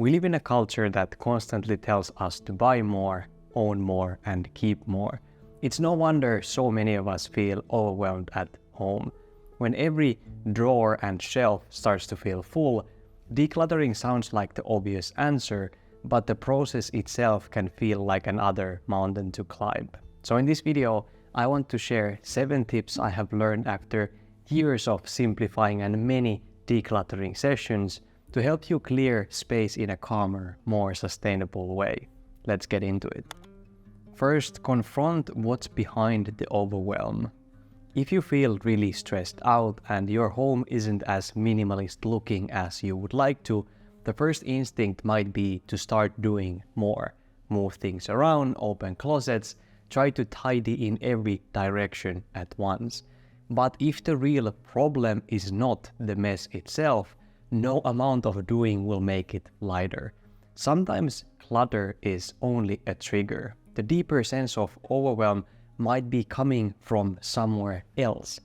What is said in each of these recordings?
We live in a culture that constantly tells us to buy more, own more, and keep more. It's no wonder so many of us feel overwhelmed at home. When every drawer and shelf starts to feel full, decluttering sounds like the obvious answer, but the process itself can feel like another mountain to climb. So in this video, I want to share 7 tips I have learned after years of simplifying and many decluttering sessions to help you clear space in a calmer, more sustainable way. Let's get into it. First, confront what's behind the overwhelm. If you feel really stressed out and your home isn't as minimalist looking as you would like to, the first instinct might be to start doing more. Move things around, open closets, try to tidy in every direction at once. But if the real problem is not the mess itself, no amount of doing will make it lighter. Sometimes clutter is only a trigger. The deeper sense of overwhelm might be coming from somewhere else.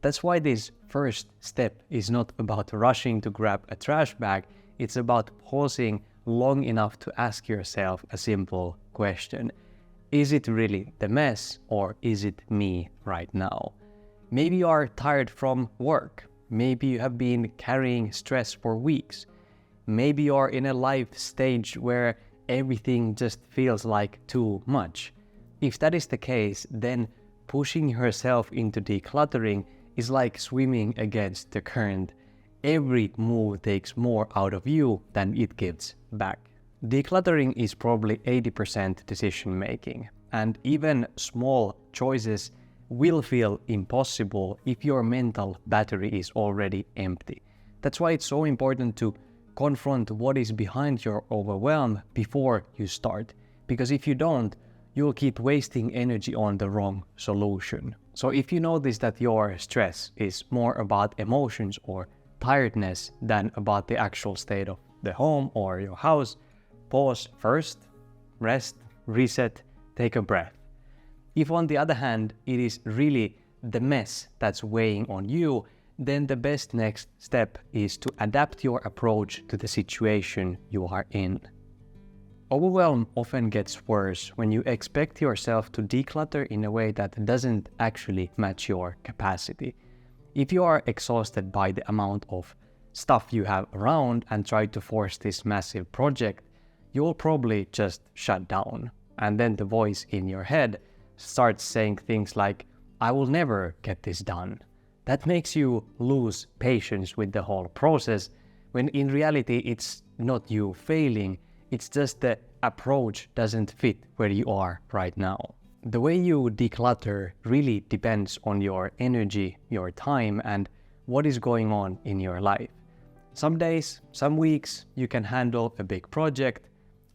That's why this first step is not about rushing to grab a trash bag, it's about pausing long enough to ask yourself a simple question. Is it really the mess, or is it me right now? Maybe you are tired from work. Maybe you have been carrying stress for weeks. Maybe you're in a life stage where everything just feels like too much. If that is the case, then pushing yourself into decluttering is like swimming against the current. Every move takes more out of you than it gives back. Decluttering is probably 80% decision making, and even small choices will feel impossible if your mental battery is already empty. That's why it's so important to confront what is behind your overwhelm before you start. Because if you don't, you'll keep wasting energy on the wrong solution. So if you notice that your stress is more about emotions or tiredness than about the actual state of the home or your house, pause first, rest, reset, take a breath. If on the other hand, it is really the mess that's weighing on you, then the best next step is to adapt your approach to the situation you are in. Overwhelm often gets worse when you expect yourself to declutter in a way that doesn't actually match your capacity. If you are exhausted by the amount of stuff you have around and try to force this massive project, you'll probably just shut down. And then the voice in your head starts saying things like, I will never get this done. That makes you lose patience with the whole process, when in reality it's not you failing, it's just the approach doesn't fit where you are right now. The way you declutter really depends on your energy, your time, and what is going on in your life. Some days, some weeks, you can handle a big project.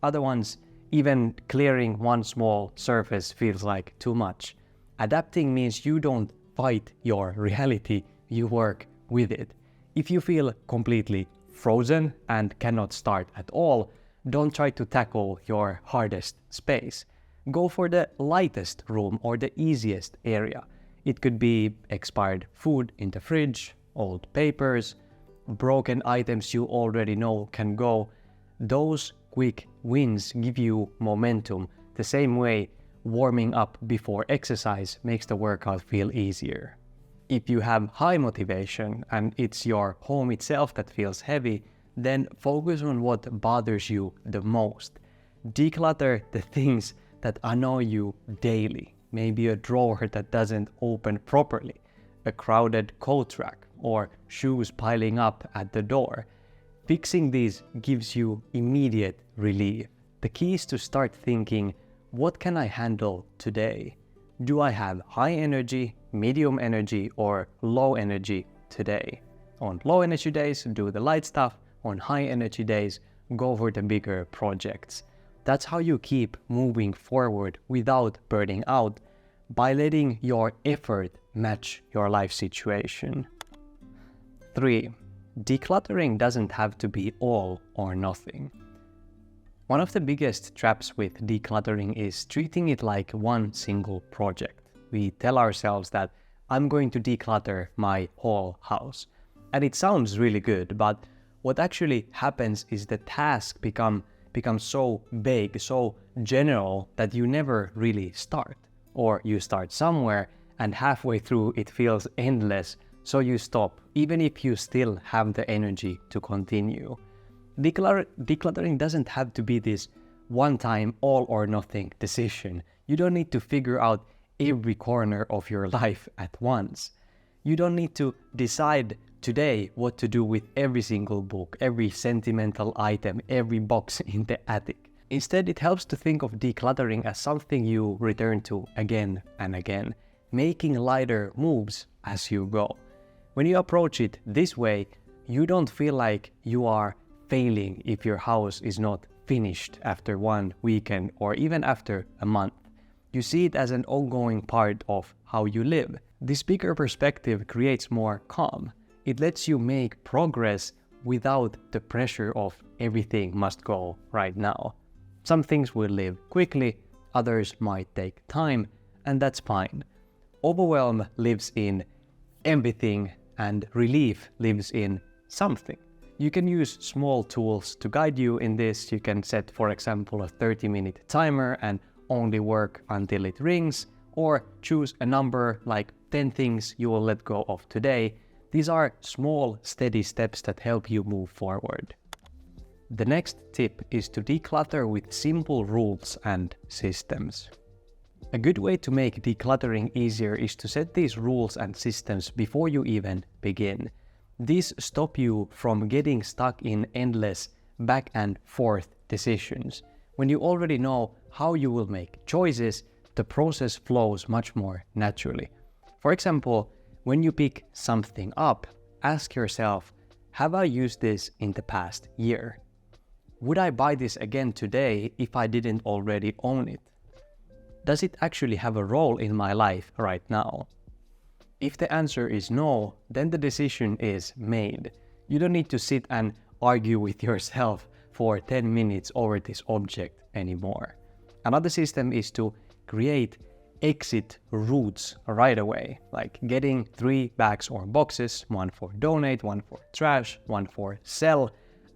Other ones, even clearing one small surface feels like too much. Adapting means you don't fight your reality, you work with it. If you feel completely frozen and cannot start at all, don't try to tackle your hardest space. Go for the lightest room or the easiest area. It could be expired food in the fridge, old papers, broken items you already know can go. Those quick wins give you momentum, the same way warming up before exercise makes the workout feel easier. If you have high motivation and it's your home itself that feels heavy, then focus on what bothers you the most. Declutter the things that annoy you daily. Maybe a drawer that doesn't open properly, a crowded coat rack, or shoes piling up at the door. Fixing these gives you immediate relief. The key is to start thinking, what can I handle today? Do I have high energy, medium energy, or low energy today? On low energy days, do the light stuff. On high energy days, go for the bigger projects. That's how you keep moving forward without burning out, by letting your effort match your life situation. 3. Decluttering doesn't have to be all or nothing. One of the biggest traps with decluttering is treating it like one single project. We tell ourselves that I'm going to declutter my whole house. And it sounds really good, but what actually happens is the task becomes so big, so general that you never really start. Or you start somewhere and halfway through it feels endless, so you stop, even if you still have the energy to continue. Decluttering doesn't have to be this one-time all or nothing decision. You don't need to figure out every corner of your life at once. You don't need to decide today what to do with every single book, every sentimental item, every box in the attic. Instead, it helps to think of decluttering as something you return to again and again, making lighter moves as you go. When you approach it this way, you don't feel like you are failing if your house is not finished after one weekend or even after a month. You see it as an ongoing part of how you live. This bigger perspective creates more calm. It lets you make progress without the pressure of everything must go right now. Some things will live quickly, others might take time, and that's fine. Overwhelm lives in everything, and relief lives in something. You can use small tools to guide you in this. You can set, for example, a 30-minute timer and only work until it rings, or choose a number like 10 things you will let go of today. These are small, steady steps that help you move forward. The next tip is to declutter with simple rules and systems. A good way to make decluttering easier is to set these rules and systems before you even begin. These stop you from getting stuck in endless back and forth decisions. When you already know how you will make choices, the process flows much more naturally. For example, when you pick something up, ask yourself, have I used this in the past year? Would I buy this again today if I didn't already own it? Does it actually have a role in my life right now? If the answer is no, then the decision is made. You don't need to sit and argue with yourself for 10 minutes over this object anymore. Another system is to create exit routes right away, like getting 3 bags or boxes, one for donate, one for trash, one for sell,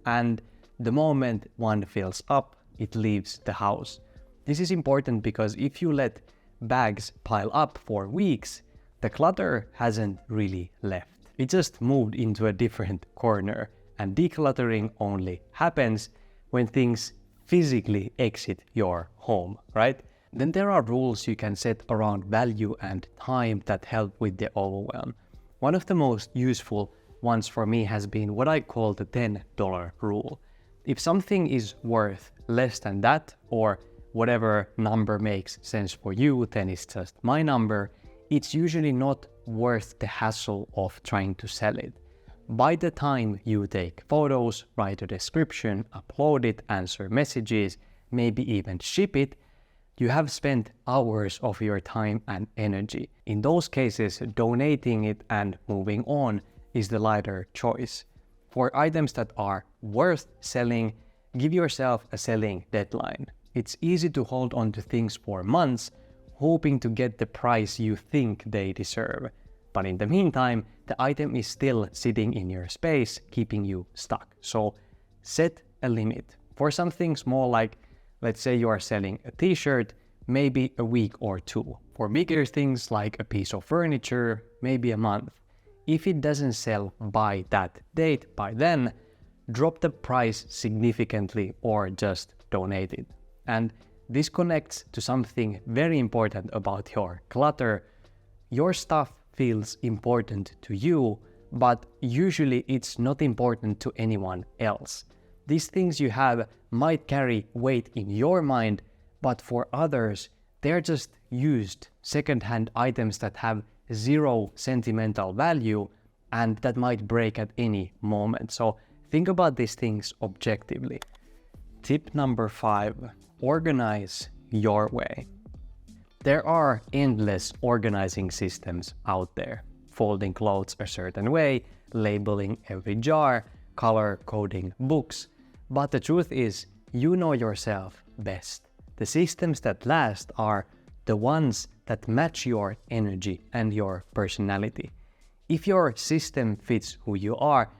and the moment one fills up, it leaves the house. This is important because if you let bags pile up for weeks, the clutter hasn't really left. It just moved into a different corner, and decluttering only happens when things physically exit your home, right? Then there are rules you can set around value and time that help with the overwhelm. One of the most useful ones for me has been what I call the $10 rule. If something is worth less than that, or whatever number makes sense for you, then it's just my number, it's usually not worth the hassle of trying to sell it. By the time you take photos, write a description, upload it, answer messages, maybe even ship it, you have spent hours of your time and energy. In those cases, donating it and moving on is the lighter choice. For items that are worth selling, give yourself a selling deadline. It's easy to hold on to things for months, hoping to get the price you think they deserve. But in the meantime, the item is still sitting in your space, keeping you stuck. So set a limit. For something small like, let's say you are selling a t-shirt, maybe a week or 2. For bigger things like a piece of furniture, maybe a month. If it doesn't sell by that date, by then, drop the price significantly or just donate it. And this connects to something very important about your clutter. Your stuff feels important to you, but usually it's not important to anyone else. These things you have might carry weight in your mind, but for others, they're just used second-hand items that have zero sentimental value and that might break at any moment. So think about these things objectively. Tip number 5, organize your way. There are endless organizing systems out there. Folding clothes a certain way, labeling every jar, color coding books. But the truth is, you know yourself best. The systems that last are the ones that match your energy and your personality. If your system fits who you are,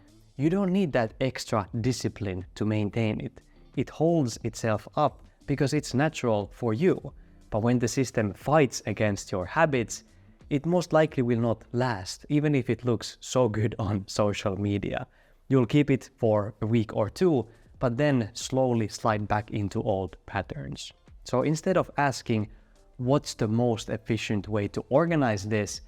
you don't need that extra discipline to maintain it. It holds itself up because it's natural for you. But when the system fights against your habits, it most likely will not last, even if it looks so good on social media. You'll keep it for a week or two, but then slowly slide back into old patterns. So instead of asking, what's the most efficient way to organize this?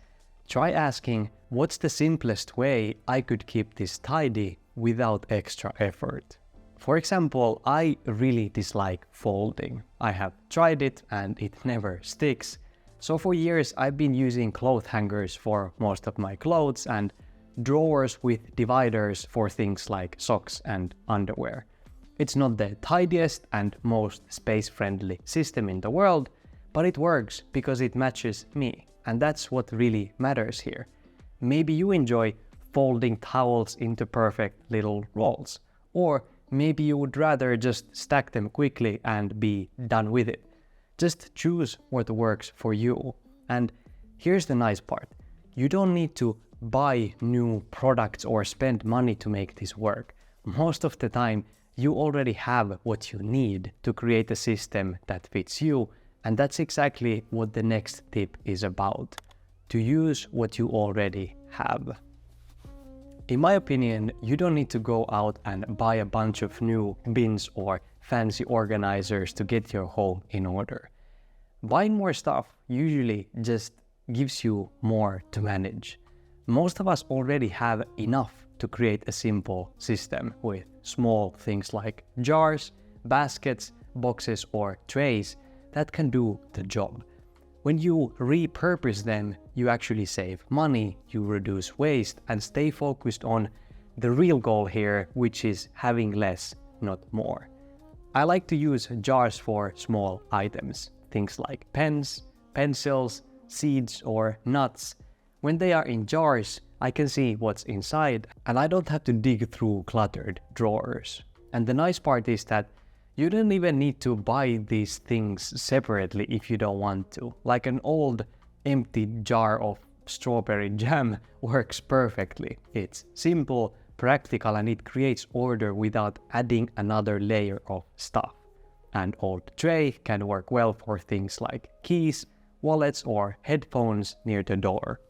Try asking, what's the simplest way I could keep this tidy without extra effort? For example, I really dislike folding. I have tried it and it never sticks. So for years I've been using cloth hangers for most of my clothes and drawers with dividers for things like socks and underwear. It's not the tidiest and most space-friendly system in the world, but it works because it matches me, and that's what really matters here. Maybe you enjoy folding towels into perfect little rolls, or maybe you would rather just stack them quickly and be done with it. Just choose what works for you. And here's the nice part. You don't need to buy new products or spend money to make this work. Most of the time, you already have what you need to create a system that fits you, and that's exactly what the next tip is about. To use what you already have. In my opinion, you don't need to go out and buy a bunch of new bins or fancy organizers to get your home in order. Buying more stuff usually just gives you more to manage. Most of us already have enough to create a simple system with small things like jars, baskets, boxes, or trays that can do the job. When you repurpose them, you actually save money, you reduce waste, and stay focused on the real goal here, which is having less, not more. I like to use jars for small items, things like pens, pencils, seeds, or nuts. When they are in jars, I can see what's inside, and I don't have to dig through cluttered drawers. And the nice part is that you don't even need to buy these things separately if you don't want to. Like an old empty jar of strawberry jam works perfectly. It's simple, practical, and it creates order without adding another layer of stuff. An old tray can work well for things like keys, wallets, or headphones near the door.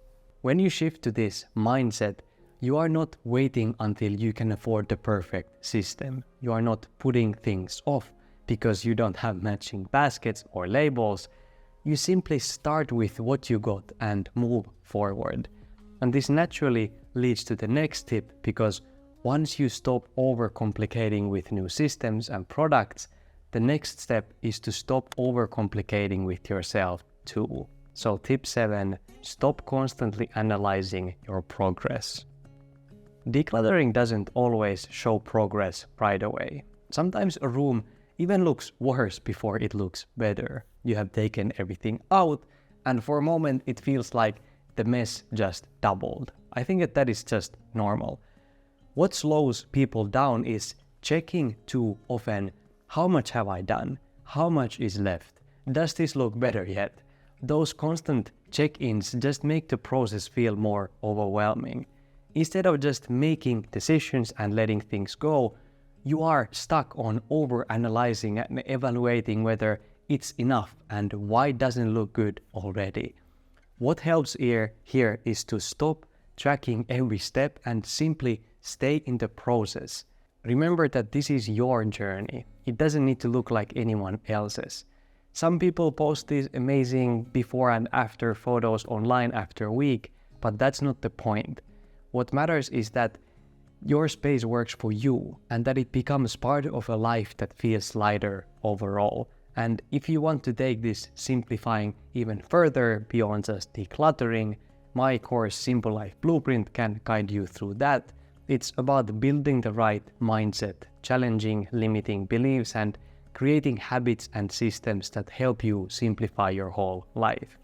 When you shift to this mindset, you are not waiting until you can afford the perfect system. You are not putting things off because you don't have matching baskets or labels. You simply start with what you got and move forward. And this naturally leads to the next tip, because once you stop overcomplicating with new systems and products, the next step is to stop overcomplicating with yourself too. So tip 7, stop constantly analyzing your progress. Decluttering doesn't always show progress right away. Sometimes a room even looks worse before it looks better. You have taken everything out, and for a moment it feels like the mess just doubled. I think that is just normal. What slows people down is checking too often, how much have I done? How much is left? Does this look better yet? Those constant check-ins just make the process feel more overwhelming. Instead of just making decisions and letting things go, you are stuck on over-analyzing and evaluating whether it's enough and why it doesn't look good already. What helps here is to stop tracking every step and simply stay in the process. Remember that this is your journey. It doesn't need to look like anyone else's. Some people post these amazing before and after photos online after a week, but that's not the point. What matters is that your space works for you and that it becomes part of a life that feels lighter overall. And if you want to take this simplifying even further beyond just decluttering, my course Simple Life Blueprint can guide you through that. It's about building the right mindset, challenging limiting beliefs, and creating habits and systems that help you simplify your whole life.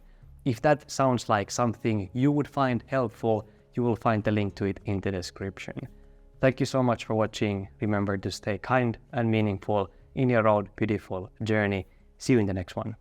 If that sounds like something you would find helpful, you will find the link to it in the description. Thank you so much for watching. Remember to stay kind and meaningful in your own beautiful journey. See you in the next one.